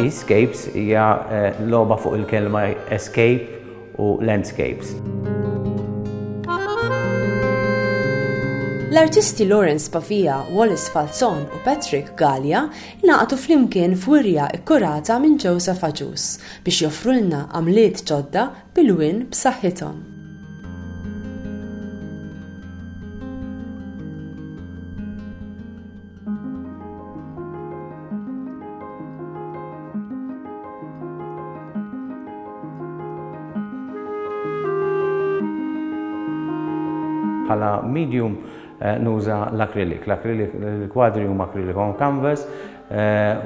Escapes hija logħba fuq il-kelma escape u landscapes. L-artisti Lawrence Pavia, Wallace Falzon u Patrick Gallia ingħaqdu flimkien f'wirja kkurata minn Joseph Agius biex joffrulna għamliet ġodda bil-wien b'saħħithom. Bħala medium nuża l-akrilik. L-kwadri huma akrilik on canvas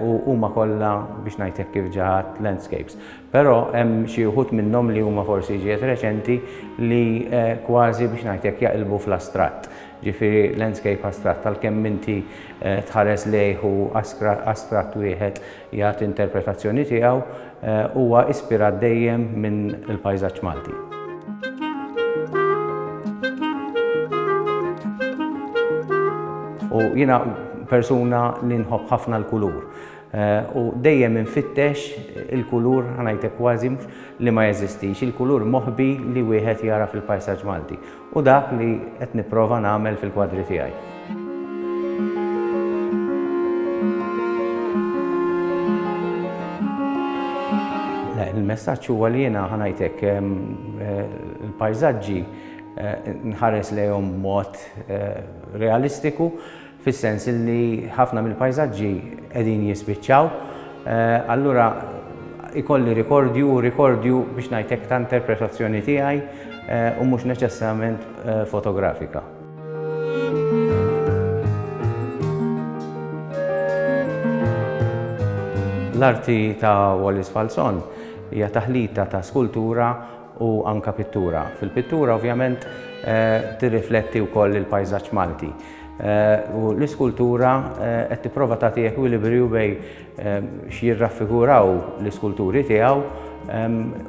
u huma kollha biex ngħidlek kif ġaħat landscapes. Però hemm xi wħud minnhom li huma forsi ġiet reċenti li kważi biex ngħidlek jaqilbu fl-astratt. Ġifieri landscape astratt għalkemm inti tħares lejh u astratt wieħed jagħti interpretazzjoni tiegħu huwa ispirat dejjem minn il-pajżaġġ Malti. U jiena persuna li nħobb ħafna l-kulur. U dejjem infittex il-kulur ħanajtek kważi li ma jeżistix, il-kulur moħbi li wieħed jara fil-pajsaġġ Malti. U dak li qed nipprova nagħmel fil-kwadri tiegħi. Il-messaġġ huwa li jiena ħanajtek il-pajsaġġi nħares lejhom mod realistiku fis-sens li ħafna mill-pajsaġġi qegħdin jispiċċaw, allura ikolli rikordju biex ngħidlek ta' interpretazzjoni tiegħi u mhux neċessarjament fotografika. L-arti ta' Wallace Falzon hija taħlita ta' skultura u anka pittura. Fil-pittura ovvjament tirrifletti wkoll il-pajsaġġ Malti. U l-iskultura qed tipprova tagħti ekwilibrju bejn x'jirraffiguraw l-iskulturi tiegħu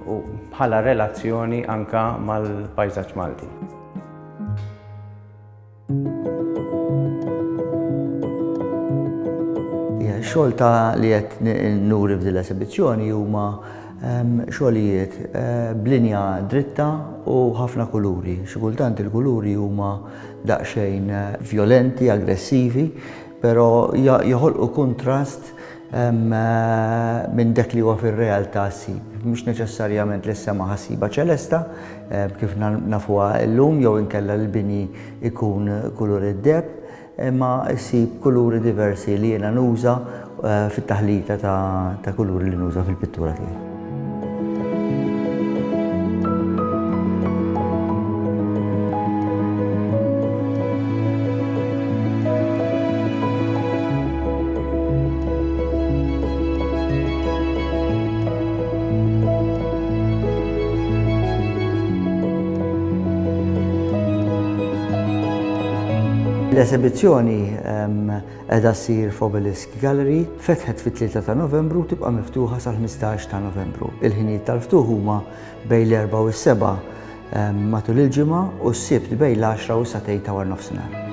u bħala relazzjoni anka mal-pajsaġġ Malti. X-xogħol ta' li qed nuri f'din l-esibizzjoni huma xogħlijiet b'linja dritta u ħafna kuluri. Xi kultant il-kuluri huma daqsxejn violenti, aggressivi, però joħolqu kontrast minn dak li huwa fir-realtà ssib. Mhux neċessarjament li s-sema ħassiba ċelesta kif nafuha llum jew inkella l-bini ikun kulur id-deb, imma ssib kuluri diversi li jiena nuża fit-taħlita ta' kuluri li nuża fil-pittura tiegħi. L-esibizzjoni qiegħda ssir f'Obelisk Gallery, fetħet fit-3 ta' Novembru u tibqa' miftuħa sal-15 ta' Novembru. Il-ħinijiet tal-ftuħ huma bejn l-4 u s-7 matul il-ġimgħa u s-sibt bejn l-10 u s-satejn ta' war nofsinhar.